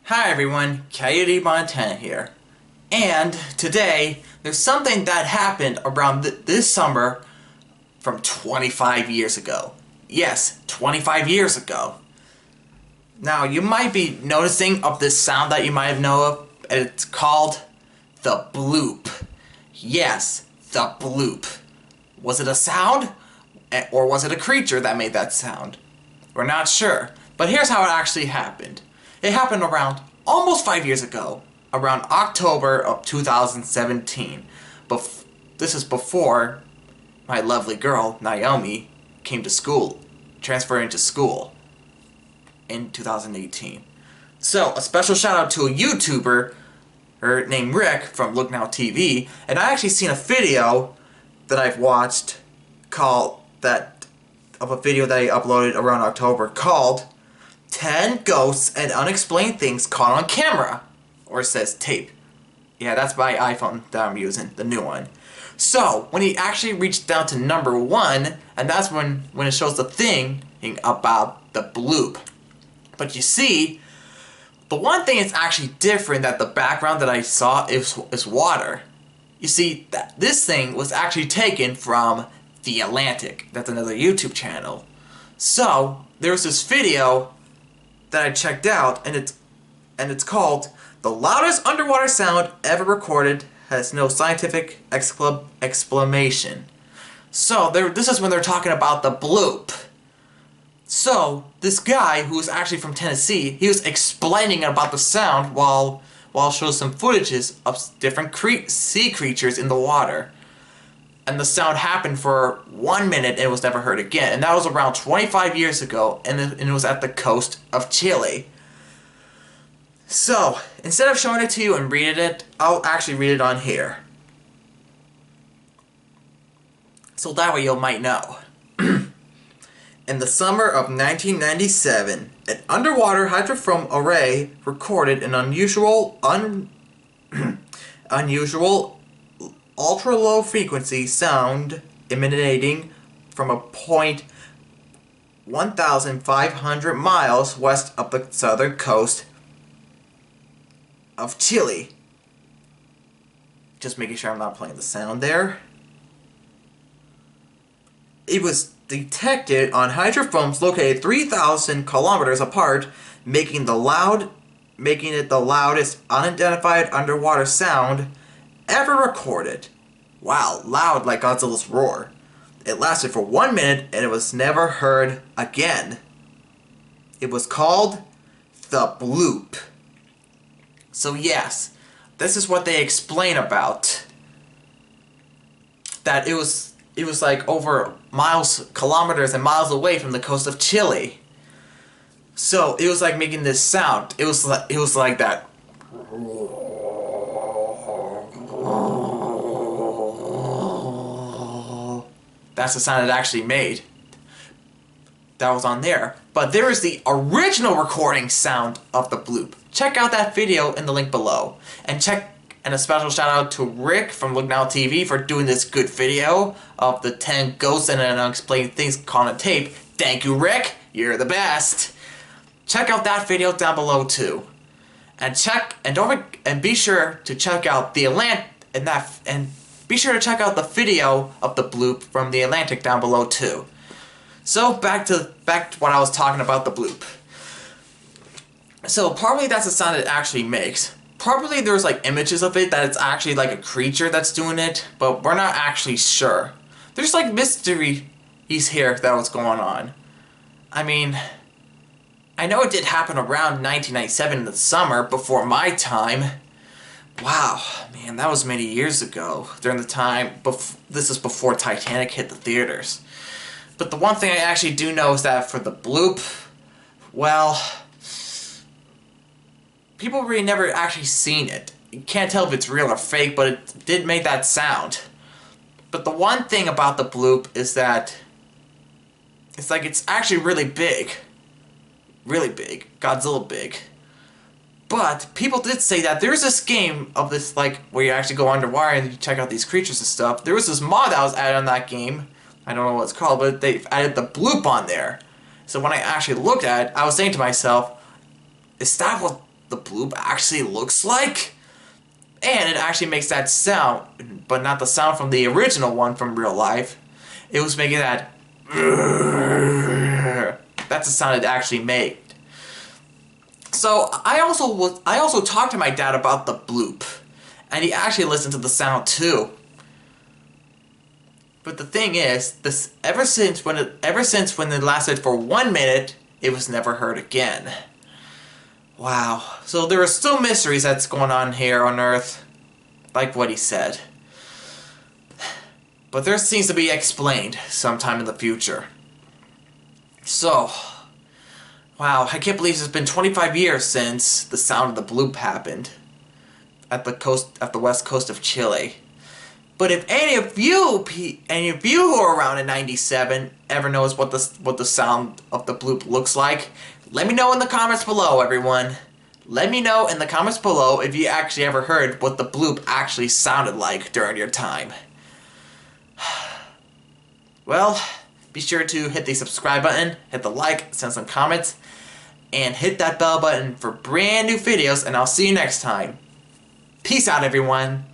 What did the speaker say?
Hi everyone, Coyote Montana here. And today, there's something that happened around this summer from 25 years ago. Yes, 25 years ago. Now, you might be noticing of this sound that you might have known of. It's called the bloop. Yes, the bloop. Was it a sound? Or was it a creature that made that sound? We're not sure. But here's how it actually happened. It happened around almost 5 years ago, around October of 2017. This is before my lovely girl, Naomi, came to school, transferring to school in 2018. So, a special shout out to a YouTuber named Rick from LookNowTV, and I actually seen a video that I've watched of a video that he uploaded around October called 10 Ghosts and Unexplained Things Caught on Camera. Or it says tape. Yeah, that's my iPhone that I'm using, the new one. So, when he actually reached down to number 1, and that's when it shows the thing about the bloop. But you see, the one thing that's actually different that the background that I saw is water. You see, this thing was actually taken from the Atlantic. That's another YouTube channel. So, there's this video that I checked out, and it's called "The Loudest Underwater Sound Ever Recorded Has No Scientific Explanation." So this is when they're talking about the bloop. So this guy, who was actually from Tennessee, he was explaining about the sound while showing some footages of different sea creatures in the water. And the sound happened for 1 minute and it was never heard again. And that was around 25 years ago, and it was at the coast of Chile. So, instead of showing it to you and reading it, I'll actually read it on here. So that way you might know. In the summer of 1997, an underwater hydrophone array recorded an unusual ultra-low frequency sound emanating from a point 1,500 miles west of the southern coast of Chile. Just making sure I'm not playing the sound there. It was detected on hydrophones located 3,000 kilometers apart, making it the loudest unidentified underwater sound ever recorded. Wow, loud like Godzilla's roar. It lasted for 1 minute and it was never heard again. It was called the bloop. So yes, this is what they explain about. That it was like over kilometers and miles away from the coast of Chile. So it was like making this sound. It was like that. That's the sound it actually made. That was on there. But there is the original recording sound of the bloop. Check out that video in the link below. And a special shout out to Rick from LookNowTV for doing this good video of the 10 ghosts and unexplained things caught on tape. Thank you, Rick. You're the best. Check out that video down below too. And be sure to check out the be sure to check out the video of the bloop from the Atlantic down below too. So back to what I was talking about, the bloop. So probably that's the sound it actually makes. Probably there's like images of it that it's actually like a creature that's doing it, but we're not actually sure. There's like mystery here that was going on. I mean, I know it did happen around 1997 in the summer, before my time. Wow, man, that was many years ago. During the time, this is before Titanic hit the theaters. But the one thing I actually do know is that for the bloop, well, people really never actually seen it. You can't tell if it's real or fake, but it did make that sound. But the one thing about the bloop is that it's actually really big. Really big. Godzilla big. But people did say that there's this game of this, like, where you actually go underwater and you check out these creatures and stuff. There was this mod that was added on that game. I don't know what it's called, but they've added the bloop on there. So when I actually looked at it, I was saying to myself, is that what the bloop actually looks like. And it actually makes that sound, but not the sound from the original one from real life. It was making that. That's the sound it actually made. So I also talked to my dad about the bloop, and he actually listened to the sound too. But the thing is, this ever since when it lasted for 1 minute, it was never heard again. Wow. So there are still mysteries that's going on here on Earth, like what he said. But there seems to be explained sometime in the future. So, wow, I can't believe it's been 25 years since the sound of the bloop happened at the west coast of Chile. But if any of you who are around in '97 ever knows what the sound of the bloop looks like, let me know in the comments below, everyone. Let me know in the comments below if you actually ever heard what the bloop actually sounded like during your time. Well, be sure to hit the subscribe button, hit the like, send some comments, and hit that bell button for brand new videos, and I'll see you next time. Peace out, everyone.